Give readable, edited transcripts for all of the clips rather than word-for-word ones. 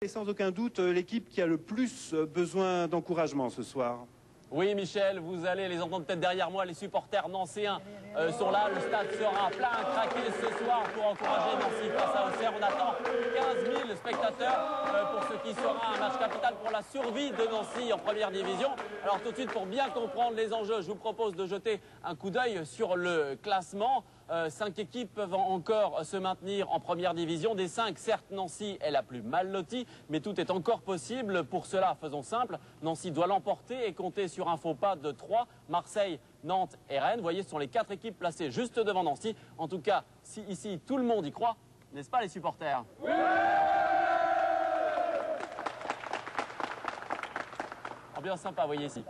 Et sans aucun doute l'équipe qui a le plus besoin d'encouragement ce soir. Oui, Michel, vous allez les entendre peut-être derrière moi. Les supporters nancéens sont là. Le stade sera plein à craquer ce soir pour encourager Nancy face à Auxerre. On attend 15 000 spectateurs pour ce qui sera un match capital pour la survie de Nancy en première division. Alors tout de suite, pour bien comprendre les enjeux, je vous propose de jeter un coup d'œil sur le classement. 5 équipes peuvent encore se maintenir en première division. Des 5, certes, Nancy est la plus mal lotie, mais tout est encore possible. Pour cela, faisons simple, Nancy doit l'emporter et compter sur un faux pas de 3. Marseille, Nantes et Rennes, vous voyez, ce sont les 4 équipes placées juste devant Nancy. En tout cas, si ici tout le monde y croit, n'est-ce pas les supporters? Oui. Ambiance sympa, vous voyez ici.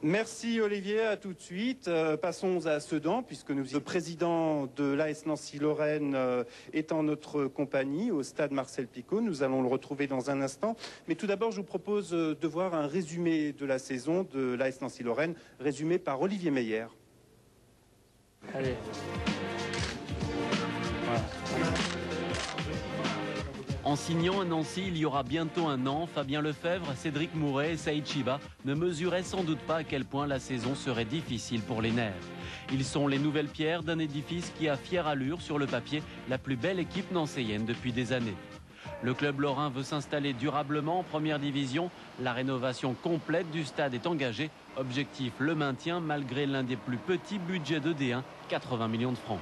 Merci Olivier, à tout de suite. Passons à Sedan, puisque le président de l'AS Nancy-Lorraine est en notre compagnie au stade Marcel Picot. Nous allons le retrouver dans un instant. Mais tout d'abord, je vous propose de voir un résumé de la saison de l'AS Nancy-Lorraine, résumé par Olivier Meyer. Allez. Voilà. En signant à Nancy il y aura bientôt un an, Fabien Lefebvre, Cédric Mouret et Saïd Chiba ne mesuraient sans doute pas à quel point la saison serait difficile pour les nerfs. Ils sont les nouvelles pierres d'un édifice qui a fière allure sur le papier, la plus belle équipe nancéienne depuis des années. Le club lorrain veut s'installer durablement en première division. La rénovation complète du stade est engagée. Objectif, le maintien malgré l'un des plus petits budgets de D1, 80 millions de francs.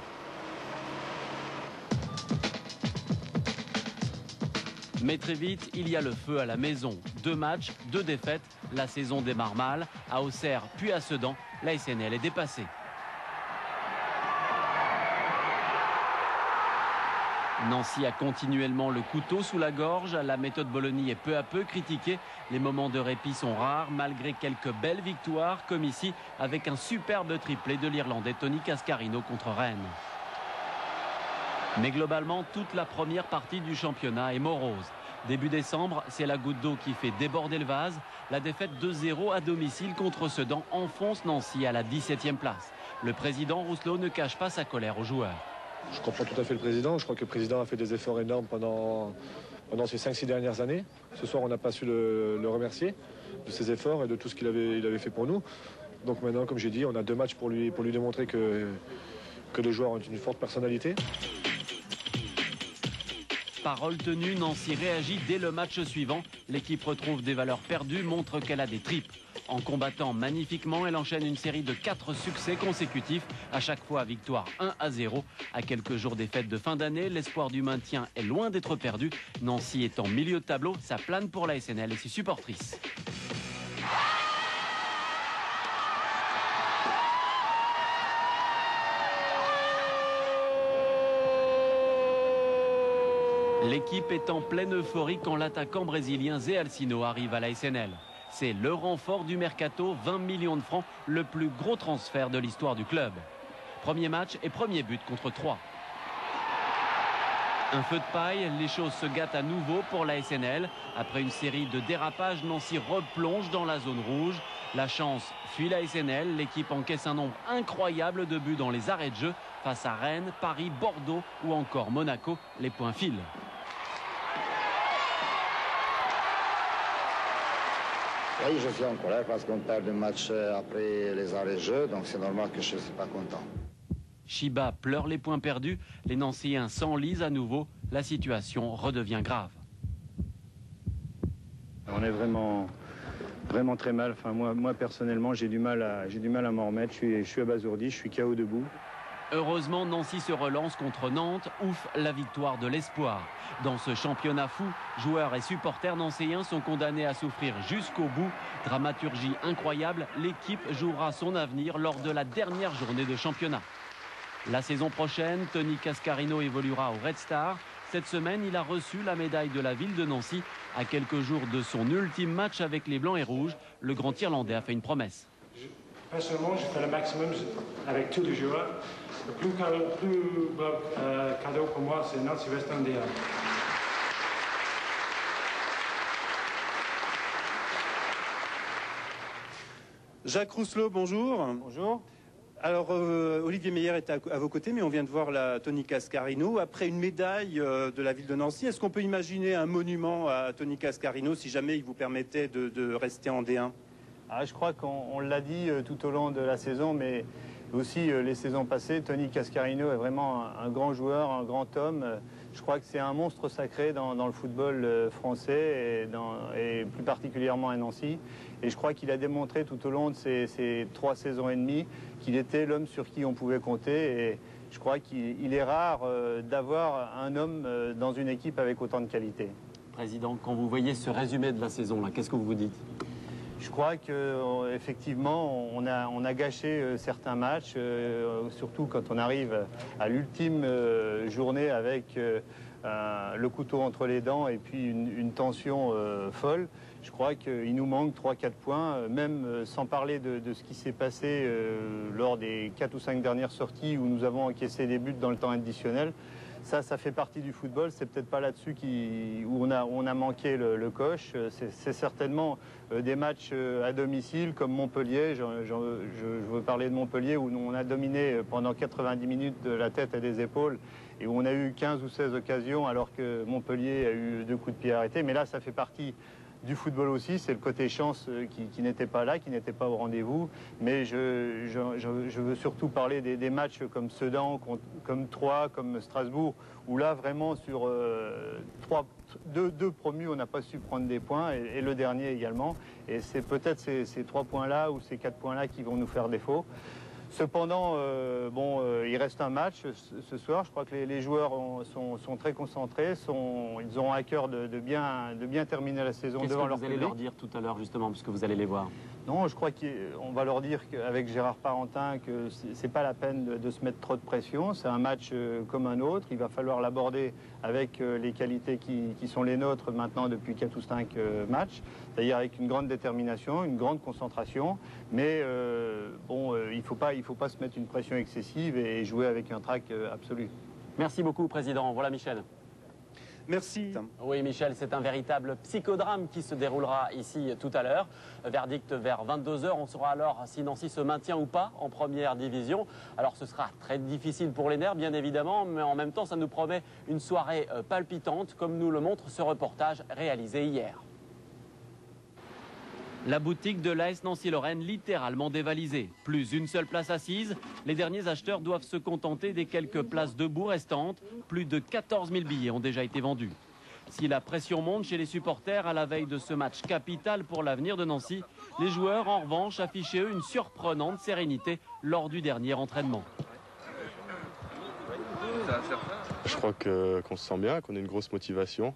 Mais très vite, il y a le feu à la maison. 2 matchs, 2 défaites. La saison démarre mal. À Auxerre, puis à Sedan, la SNL est dépassée. Nancy a continuellement le couteau sous la gorge. La méthode Bologna est peu à peu critiquée. Les moments de répit sont rares, malgré quelques belles victoires, comme ici, avec un superbe triplé de l'Irlandais Tony Cascarino contre Rennes. Mais globalement, toute la première partie du championnat est morose. Début décembre, c'est la goutte d'eau qui fait déborder le vase. La défaite 2-0 à domicile contre Sedan enfonce Nancy à la 17e place. Le président Rousselot ne cache pas sa colère aux joueurs. Je comprends tout à fait le président. Je crois que le président a fait des efforts énormes pendant ces 5-6 dernières années. Ce soir, on n'a pas su le remercier de ses efforts et de tout ce qu'il avait fait pour nous. Donc maintenant, comme j'ai dit, on a 2 matchs pour lui démontrer que les joueurs ont une forte personnalité. Parole tenue, Nancy réagit dès le match suivant. L'équipe retrouve des valeurs perdues, montre qu'elle a des tripes. En combattant magnifiquement, elle enchaîne une série de 4 succès consécutifs. À chaque fois, victoire 1-0. À quelques jours des fêtes de fin d'année, l'espoir du maintien est loin d'être perdu. Nancy est en milieu de tableau, ça plane pour la SNL et ses supportrices. L'équipe est en pleine euphorie quand l'attaquant brésilien Zé Alcino arrive à la SNL. C'est le renfort du mercato, 20 millions de francs, le plus gros transfert de l'histoire du club. Premier match et premier but contre 3. Un feu de paille, les choses se gâtent à nouveau pour la SNL. Après une série de dérapages, Nancy replonge dans la zone rouge. La chance fuit la SNL, l'équipe encaisse un nombre incroyable de buts dans les arrêts de jeu face à Rennes, Paris, Bordeaux ou encore Monaco. Les points filent. Oui, je suis en colère parce qu'on perd le match après les arrêts de jeu, donc c'est normal que je ne suis pas content. Chiba pleure les points perdus, les Nancéens s'enlisent à nouveau, la situation redevient grave. On est vraiment très mal. Enfin, moi personnellement, j'ai du mal à m'en remettre. Je suis abasourdi, je suis KO debout. Heureusement, Nancy se relance contre Nantes. Ouf, la victoire de l'espoir. Dans ce championnat fou, joueurs et supporters nancéens sont condamnés à souffrir jusqu'au bout. Dramaturgie incroyable, l'équipe jouera son avenir lors de la dernière journée de championnat. La saison prochaine, Tony Cascarino évoluera au Red Star. Cette semaine, il a reçu la médaille de la ville de Nancy. À quelques jours de son ultime match avec les Blancs et Rouges, le grand Irlandais a fait une promesse. Personnellement, je fais le maximum avec tous les joueurs. Le plus beau cadeau pour moi, c'est Nancy Western D1. Jacques Rousselot, bonjour. Bonjour. Alors, Olivier Meyer est à vos côtés, mais on vient de voir la Tony Cascarino. Après une médaille de la ville de Nancy, est-ce qu'on peut imaginer un monument à Tony Cascarino si jamais il vous permettait de rester en D1? Je crois qu'on l'a dit tout au long de la saison, mais aussi les saisons passées. Tony Cascarino est vraiment un grand joueur, un grand homme. Je crois que c'est un monstre sacré dans le football français et plus particulièrement à Nancy. Et je crois qu'il a démontré tout au long de ces 3 saisons et demie qu'il était l'homme sur qui on pouvait compter. Et je crois qu'il est rare d'avoir un homme dans une équipe avec autant de qualité. Président, quand vous voyez ce résumé de la saison, là, qu'est-ce que vous vous dites? Je crois qu'effectivement, on a gâché certains matchs, surtout quand on arrive à l'ultime journée avec le couteau entre les dents et puis une tension folle. Je crois qu'il nous manque 3-4 points, même sans parler de ce qui s'est passé lors des 4 ou 5 dernières sorties où nous avons encaissé des buts dans le temps additionnel. Ça fait partie du football. C'est peut-être pas là-dessus où on a manqué le coche. C'est certainement des matchs à domicile comme Montpellier. Je veux parler de Montpellier où on a dominé pendant 90 minutes de la tête et des épaules et où on a eu 15 ou 16 occasions alors que Montpellier a eu 2 coups de pied arrêtés. Mais là, ça fait partie du football aussi, c'est le côté chance qui n'était pas là, qui n'était pas au rendez-vous. Mais je veux surtout parler des matchs comme Sedan, comme Troyes, comme Strasbourg, où là vraiment sur deux promus, on n'a pas su prendre des points, et le dernier également. Et c'est peut-être ces 3 points-là ou ces 4 points-là qui vont nous faire défaut. Cependant, il reste un match ce soir. Je crois que les joueurs sont très concentrés. Ils ont à cœur de bien terminer la saison devant leur public. Qu'est-ce que vous allez leur dire tout à l'heure, justement, puisque vous allez les voir? Non, je crois qu'on va leur dire qu'avec Gérard Parentin que c'est pas la peine de se mettre trop de pression. C'est un match comme un autre. Il va falloir l'aborder avec les qualités qui sont les nôtres maintenant depuis 4 ou 5 matchs. C'est-à-dire avec une grande détermination, une grande concentration. Mais il faut pas se mettre une pression excessive et jouer avec un trac absolu. Merci beaucoup, Président. Voilà, Michel. Merci. Oui, Michel, c'est un véritable psychodrame qui se déroulera ici tout à l'heure. Verdict vers 22 h. On saura alors si Nancy se maintient ou pas en première division. Alors, ce sera très difficile pour les nerfs, bien évidemment, mais en même temps, ça nous promet une soirée palpitante, comme nous le montre ce reportage réalisé hier. La boutique de l'AS Nancy-Lorraine littéralement dévalisée. Plus une seule place assise. Les derniers acheteurs doivent se contenter des quelques places debout restantes. Plus de 14 000 billets ont déjà été vendus. Si la pression monte chez les supporters à la veille de ce match capital pour l'avenir de Nancy, les joueurs en revanche affichaient eux une surprenante sérénité lors du dernier entraînement. Je crois qu'on se sent bien, qu'on a une grosse motivation.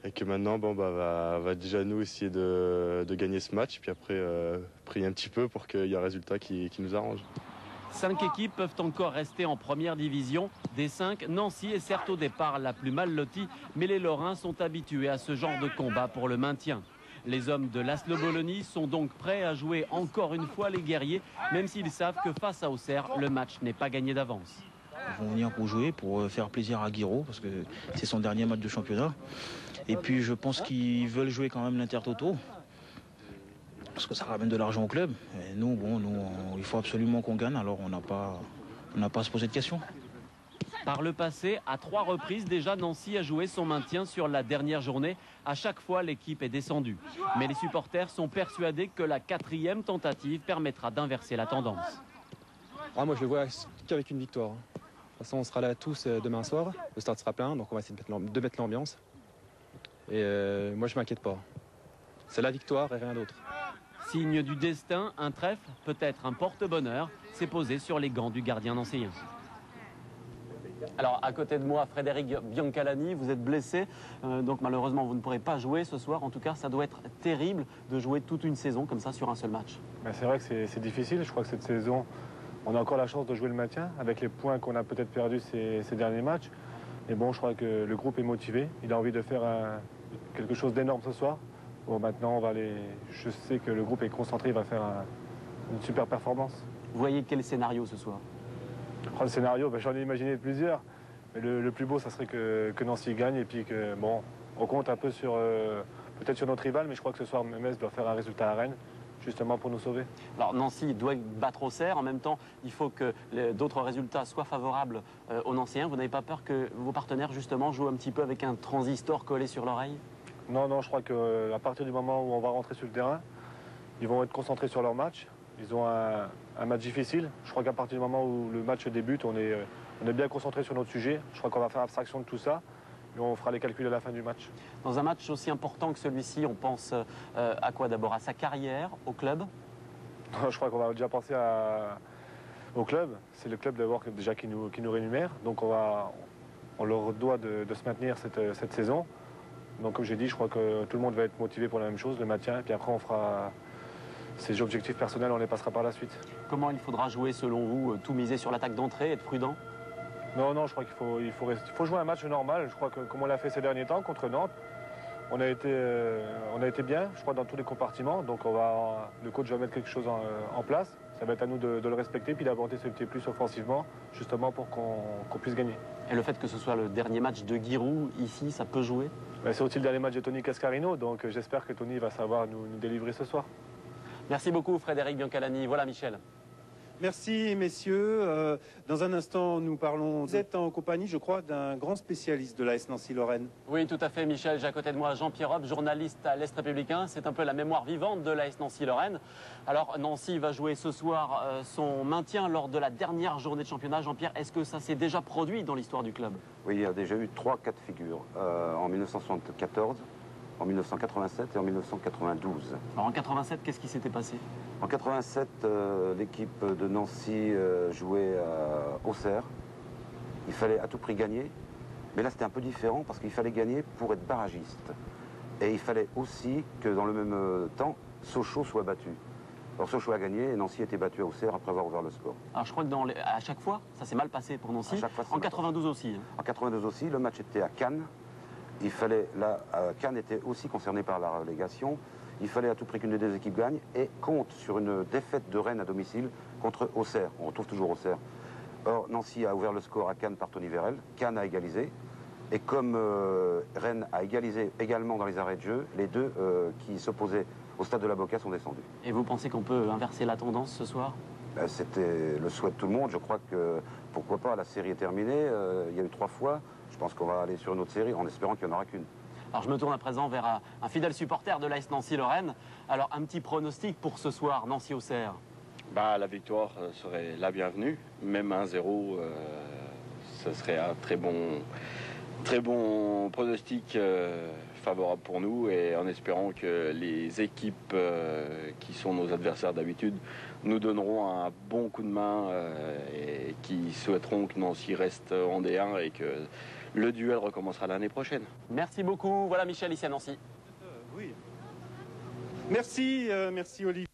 Et que maintenant, va déjà nous essayer de gagner ce match, puis après prier un petit peu pour qu'il y ait un résultat qui nous arrange. 5 équipes peuvent encore rester en première division. Des 5, Nancy est certes au départ la plus mal lotie, mais les Lorrains sont habitués à ce genre de combat pour le maintien. Les hommes de Laszlo Bologna sont donc prêts à jouer encore une fois les guerriers, même s'ils savent que face à Auxerre, le match n'est pas gagné d'avance. Ils vont venir pour jouer, pour faire plaisir à Guiraud, parce que c'est son dernier match de championnat. Et puis je pense qu'ils veulent jouer quand même l'Intertoto, parce que ça ramène de l'argent au club. Et nous, il faut absolument qu'on gagne, alors on n'a pas à se poser de questions. Par le passé, à 3 reprises déjà, Nancy a joué son maintien sur la dernière journée. À chaque fois, l'équipe est descendue. Mais les supporters sont persuadés que la 4e tentative permettra d'inverser la tendance. Moi, je le vois qu'avec une victoire. De toute façon, on sera là tous demain soir. Le stade sera plein, donc on va essayer de mettre l'ambiance. Et moi, je ne m'inquiète pas. C'est la victoire et rien d'autre. Signe du destin, un trèfle, peut-être un porte-bonheur, s'est posé sur les gants du gardien nancéen. Alors, à côté de moi, Frédéric Biancalani, vous êtes blessé. Donc, malheureusement, vous ne pourrez pas jouer ce soir. En tout cas, ça doit être terrible de jouer toute une saison comme ça sur un seul match. C'est vrai que c'est difficile. Je crois que cette saison, on a encore la chance de jouer le maintien avec les points qu'on a peut-être perdus ces derniers matchs. Mais bon, je crois que le groupe est motivé. Il a envie de faire quelque chose d'énorme ce soir. Bon, maintenant, je sais que le groupe est concentré, il va faire une super performance. Vous voyez quel scénario ce soir? Le scénario, j'en ai imaginé plusieurs. Mais le plus beau, ça serait que Nancy gagne et puis que, on compte un peu peut-être sur notre rival, mais je crois que ce soir, Metz doit faire un résultat à Rennes. justement pour nous sauver. Alors Nancy doit battre Auxerre, en même temps il faut que d'autres résultats soient favorables aux Nancéens. Vous n'avez pas peur que vos partenaires justement jouent un petit peu avec un transistor collé sur l'oreille? Non, non, je crois qu'à partir du moment où on va rentrer sur le terrain, ils vont être concentrés sur leur match. Ils ont un match difficile. Je crois qu'à partir du moment où le match débute, on est bien concentré sur notre sujet. Je crois qu'on va faire abstraction de tout ça et on fera les calculs à la fin du match. Dans un match aussi important que celui-ci, on pense à quoi d'abord? À sa carrière, au club? Je crois qu'on va déjà penser au club. C'est le club d'abord déjà qui nous rémunère. Donc on leur doit de se maintenir cette saison. Donc comme j'ai dit, je crois que tout le monde va être motivé pour la même chose, le maintien. Et puis après, on fera ces objectifs personnels, on les passera par la suite. Comment il faudra jouer selon vous? Tout miser sur l'attaque d'entrée, être prudent? Non, non, je crois qu'il faut jouer un match normal. Je crois que comme on l'a fait ces derniers temps contre Nantes, on a été bien, je crois, dans tous les compartiments. Donc le coach va mettre quelque chose en place. Ça va être à nous de le respecter puis d'apporter ce petit plus offensivement, justement pour qu'on puisse gagner. Et le fait que ce soit le dernier match de Giroud ici, ça peut jouer? C'est aussi le dernier match de Tony Cascarino, donc j'espère que Tony va savoir nous délivrer ce soir. Merci beaucoup Frédéric Biancalani. Voilà Michel. Merci messieurs. Dans un instant, nous parlons. Vous êtes en compagnie, je crois, d'un grand spécialiste de l'AS Nancy-Lorraine. Oui, tout à fait, Michel. J'ai à côté de moi Jean-Pierre Hoppe, journaliste à l'Est républicain. C'est un peu la mémoire vivante de l'AS Nancy-Lorraine. Alors, Nancy va jouer ce soir son maintien lors de la dernière journée de championnat. Jean-Pierre, est-ce que ça s'est déjà produit dans l'histoire du club? Oui, il y a déjà eu 3 cas de figure. En 1974, en 1987 et en 1992. Alors en 87, qu'est-ce qui s'était passé? En 87, l'équipe de Nancy jouait à Auxerre. Il fallait à tout prix gagner. Mais là, c'était un peu différent parce qu'il fallait gagner pour être barragiste. Et il fallait aussi que dans le même temps, Sochaux soit battu. Alors Sochaux a gagné et Nancy a été battu à Auxerre après avoir ouvert le score. Alors je crois que à chaque fois, ça s'est mal passé pour Nancy. À chaque fois, en 92 aussi. En 92 aussi, le match était à Cannes. Il fallait, là, Cannes était aussi concerné par la relégation. Il fallait à tout prix qu'une des deux équipes gagne et compte sur une défaite de Rennes à domicile contre Auxerre. On retrouve toujours Auxerre. Or, Nancy a ouvert le score à Cannes par Tony Vérel. Cannes a égalisé. Et comme Rennes a égalisé également dans les arrêts de jeu, les deux qui s'opposaient au stade de la Boca sont descendus. Et vous pensez qu'on peut inverser la tendance ce soir? C'était le souhait de tout le monde. Je crois que, pourquoi pas, la série est terminée. Il y a eu 3 fois. Je pense qu'on va aller sur une autre série en espérant qu'il n'y en aura qu'une. Alors je me tourne à présent vers un fidèle supporter de l'AS Nancy-Lorraine. Alors un petit pronostic pour ce soir, Nancy-Auxerre? La victoire serait la bienvenue. Même 1-0, ce serait un très bon pronostic favorable pour nous. Et en espérant que les équipes qui sont nos adversaires d'habitude nous donneront un bon coup de main et qui souhaiteront que Nancy reste en D1 et que le duel recommencera l'année prochaine. Merci beaucoup. Voilà Michel, ici à Nancy. Oui. Merci, merci Olivier.